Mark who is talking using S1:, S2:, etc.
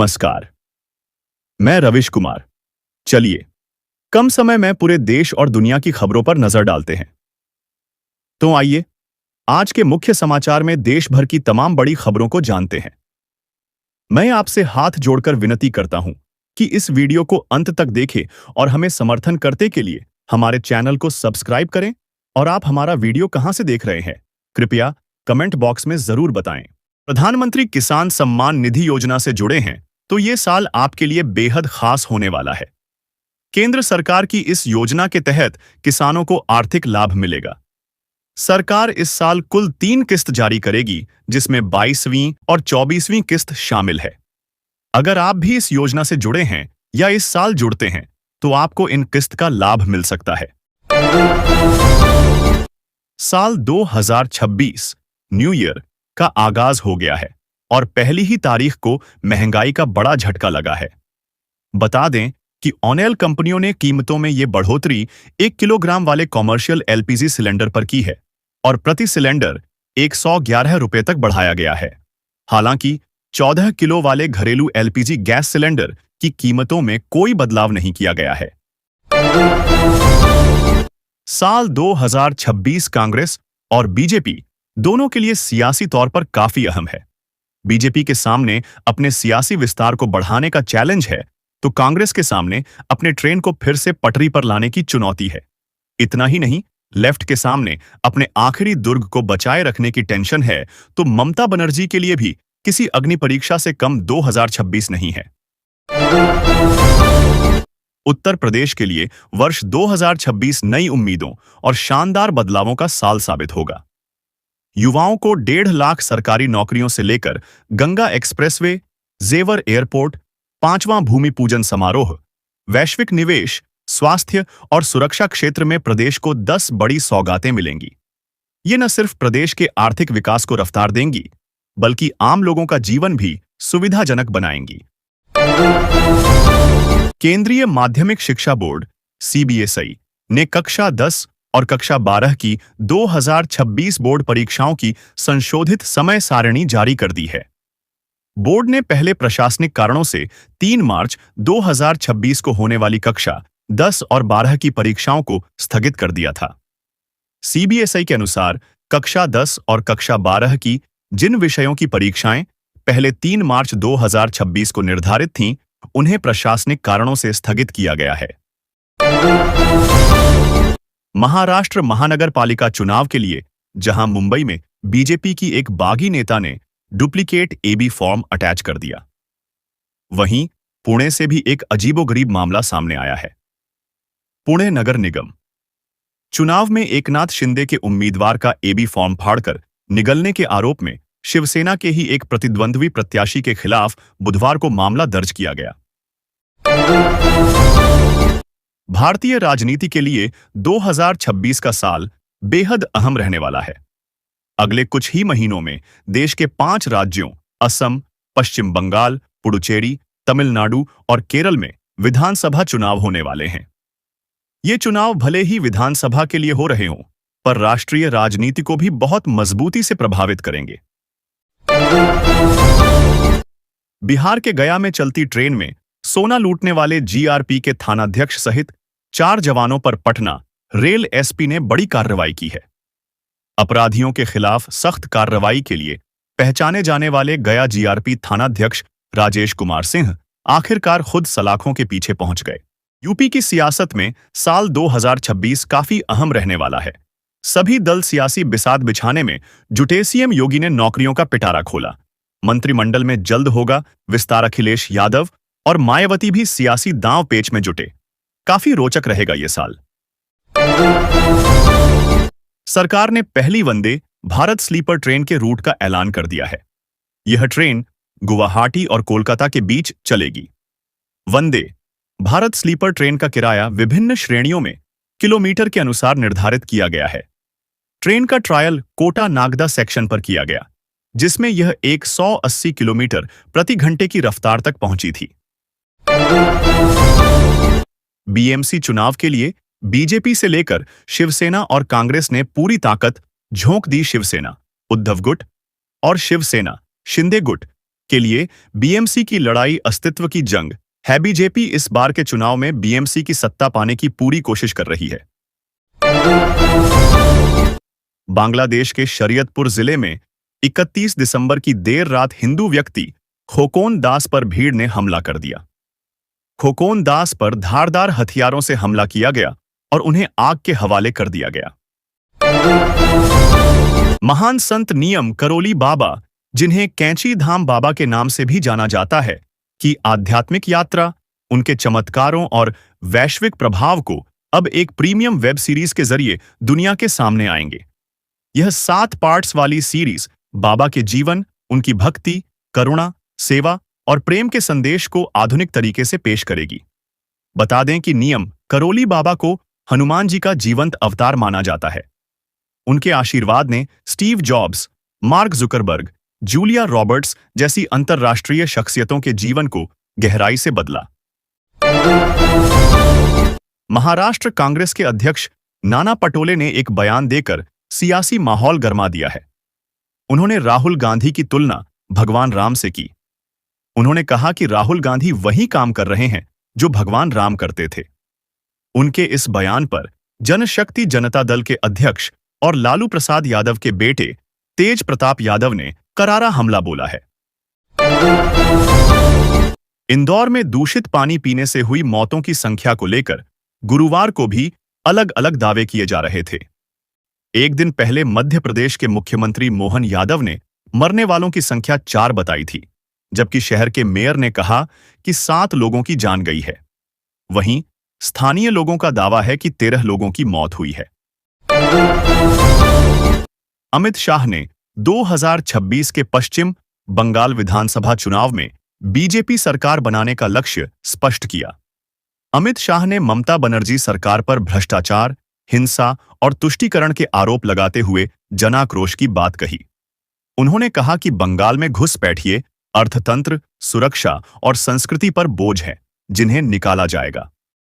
S1: नमस्कार। मैं रविश कुमार। चलिए, कम समय में पूरे देश और दुनिया की खबरों पर नजर डालते हैं। तो आइए, आज के मुख्य समाचार में देश भर की तमाम बड़ी खबरों को जानते हैं। मैं आपसे हाथ जोड़कर विनती करता हूं कि इस वीडियो को अंत तक देखें और हमें समर्थन करने के लिए हमारे चैनल को सब्सक्राइब करें। और आप हमारा वीडियो कहां से देख रहे हैं, कृपया कमेंट बॉक्स में जरूर बताएं। प्रधानमंत्री किसान सम्मान निधि योजना से जुड़े हैं तो ये साल आपके लिए बेहद खास होने वाला है। केंद्र सरकार की इस योजना के तहत किसानों को आर्थिक लाभ मिलेगा। सरकार इस साल कुल 3 किस्त जारी करेगी, जिसमें 22वीं और 24वीं किस्त शामिल है। अगर आप भी इस योजना से जुड़े हैं या इस साल जुड़ते हैं तो आपको इन किस्त का लाभ मिल सकता है। साल 2026 न्यू ईयर का आगाज हो गया है और पहली ही तारीख को महंगाई का बड़ा झटका लगा है। बता दें कि ऑनेल कंपनियों ने कीमतों में ये बढ़ोतरी 1 किलोग्राम वाले कॉमर्शियल एलपीजी सिलेंडर पर की है और प्रति सिलेंडर 111 रुपये तक बढ़ाया गया है। हालांकि 14 किलो वाले घरेलू एलपीजी गैस सिलेंडर की कीमतों में कोई बदलाव नहीं किया गया है। साल 2026 कांग्रेस और बीजेपी दोनों के लिए सियासी तौर पर काफी अहम है। बीजेपी के सामने अपने सियासी विस्तार को बढ़ाने का चैलेंज है, तो कांग्रेस के सामने अपने ट्रेन को फिर से पटरी पर लाने की चुनौती है। इतना ही नहीं, लेफ्ट के सामने अपने आखिरी दुर्ग को बचाए रखने की टेंशन है, तो ममता बनर्जी के लिए भी किसी अग्नि परीक्षा से कम 2026 नहीं है। उत्तर प्रदेश के लिए वर्ष 2026 नई उम्मीदों और शानदार बदलावों का साल साबित होगा। युवाओं को 1.5 लाख सरकारी नौकरियों से लेकर गंगा एक्सप्रेसवे, जेवर एयरपोर्ट, 5वां भूमि पूजन समारोह, वैश्विक निवेश, स्वास्थ्य और सुरक्षा क्षेत्र में प्रदेश को 10 बड़ी सौगातें मिलेंगी। ये न सिर्फ प्रदेश के आर्थिक विकास को रफ्तार देंगी, बल्कि आम लोगों का जीवन भी सुविधाजनक बनाएंगी। केंद्रीय माध्यमिक शिक्षा बोर्ड सीबीएसई ने कक्षा 10 और कक्षा 12 की 2026 बोर्ड परीक्षाओं की संशोधित समय सारिणी जारी कर दी है। बोर्ड ने पहले प्रशासनिक कारणों से 3 मार्च 2026 को होने वाली कक्षा 10 और 12 की परीक्षाओं को स्थगित कर दिया था। सीबीएसई के अनुसार कक्षा 10 और कक्षा 12 की जिन विषयों की परीक्षाएं पहले 3 मार्च 2026 को निर्धारित थीं, उन्हें प्रशासनिक कारणों से स्थगित किया गया है। महाराष्ट्र महानगर पालिका चुनाव के लिए जहां मुंबई में बीजेपी की एक बागी नेता ने डुप्लीकेट एबी फॉर्म अटैच कर दिया, वहीं पुणे से भी एक अजीबोगरीब मामला सामने आया है। पुणे नगर निगम चुनाव में एकनाथ शिंदे के उम्मीदवार का एबी फॉर्म फाड़कर निगलने के आरोप में शिवसेना के ही एक प्रतिद्वंद्वी प्रत्याशी के खिलाफ बुधवार को मामला दर्ज किया गया। भारतीय राजनीति के लिए 2026 का साल बेहद अहम रहने वाला है। अगले कुछ ही महीनों में देश के 5 राज्यों असम, पश्चिम बंगाल, पुडुचेरी, तमिलनाडु और केरल में विधानसभा चुनाव होने वाले हैं। ये चुनाव भले ही विधानसभा के लिए हो रहे हों, पर राष्ट्रीय राजनीति को भी बहुत मजबूती से प्रभावित करेंगे। बिहार के गया में चलती ट्रेन में सोना लूटने वाले जीआरपी के थानाध्यक्ष सहित 4 जवानों पर पटना रेल एसपी ने बड़ी कार्रवाई की है। अपराधियों के खिलाफ सख्त कार्रवाई के लिए पहचाने जाने वाले गया जीआरपी थानाध्यक्ष राजेश कुमार सिंह आखिरकार खुद सलाखों के पीछे पहुंच गए। यूपी की सियासत में साल 2026 काफी अहम रहने वाला है। सभी दल सियासी बिसात बिछाने में जुटे। सीएम योगी ने नौकरियों का पिटारा खोला। मंत्रिमंडल में जल्द होगा विस्तार। अखिलेश यादव और मायावती भी सियासी दांव पेच में जुटे। काफी रोचक रहेगा ये साल। सरकार ने पहली वंदे भारत स्लीपर ट्रेन के रूट का ऐलान कर दिया है। यह ट्रेन गुवाहाटी और कोलकाता के बीच चलेगी। वंदे भारत स्लीपर ट्रेन का किराया विभिन्न श्रेणियों में किलोमीटर के अनुसार निर्धारित किया गया है। ट्रेन का ट्रायल कोटा नागदा सेक्शन पर किया गया, जिसमें यह 180 किलोमीटर प्रति घंटे की रफ्तार तक पहुंची थी। बीएमसी चुनाव के लिए बीजेपी से लेकर शिवसेना और कांग्रेस ने पूरी ताकत झोंक दी। शिवसेना उद्धव गुट और शिवसेना शिंदे गुट के लिए बीएमसी की लड़ाई, अस्तित्व की जंग है। बीजेपी इस बार के चुनाव में बीएमसी की सत्ता पाने की पूरी कोशिश कर रही है। बांग्लादेश के शरीयतपुर जिले में 31 दिसंबर की देर रात हिंदू व्यक्ति खोकोन दास पर भीड़ ने हमला कर दिया। खोकोन दास पर धारदार हथियारों से हमला किया गया और उन्हें आग के हवाले कर दिया गया। महान संत नियम करोली बाबा, जिन्हें कैंची धाम बाबा के नाम से भी जाना जाता है, की आध्यात्मिक यात्रा, उनके चमत्कारों और वैश्विक प्रभाव को अब एक प्रीमियम वेब सीरीज के जरिए दुनिया के सामने आएंगे। यह 7 पार्ट्स वाली सीरीज बाबा के जीवन, उनकी भक्ति, करुणा, सेवा और प्रेम के संदेश को आधुनिक तरीके से पेश करेगी। बता दें कि नियम करोली बाबा को हनुमान जी का जीवंत अवतार माना जाता है। उनके आशीर्वाद ने Steve jobs, mark Zuckerberg, Julia Roberts जैसी अंतर्राष्ट्रीय शख्सियतों के जीवन को गहराई से बदला। महाराष्ट्र कांग्रेस के अध्यक्ष नाना पटोले ने एक बयान देकर सियासी माहौल गरमा दिया है। उन्होंने राहुल गांधी की तुलना भगवान राम से की। उन्होंने कहा कि राहुल गांधी वही काम कर रहे हैं जो भगवान राम करते थे। उनके इस बयान पर जनशक्ति जनता दल के अध्यक्ष और लालू प्रसाद यादव के बेटे तेज प्रताप यादव ने करारा हमला बोला है। इंदौर में दूषित पानी पीने से हुई मौतों की संख्या को लेकर गुरुवार को भी अलग अलग दावे किए जा रहे थे। एक दिन पहले मध्य प्रदेश के मुख्यमंत्री मोहन यादव ने मरने वालों की संख्या 4 बताई थी, जबकि शहर के मेयर ने कहा कि 7 लोगों की जान गई है। वहीं स्थानीय लोगों का दावा है कि 13 लोगों की मौत हुई है। अमित शाह ने 2026 के पश्चिम बंगाल विधानसभा चुनाव में बीजेपी सरकार बनाने का लक्ष्य स्पष्ट किया। अमित शाह ने ममता बनर्जी सरकार पर भ्रष्टाचार, हिंसा और तुष्टीकरण के आरोप लगाते हुए जनाक्रोश की बात कही। उन्होंने कहा कि बंगाल में घुसपैठिए, अर्थतंत्र, सुरक्षा और संस्कृति पर बोझ है, जिन्हें निकाला जाएगा।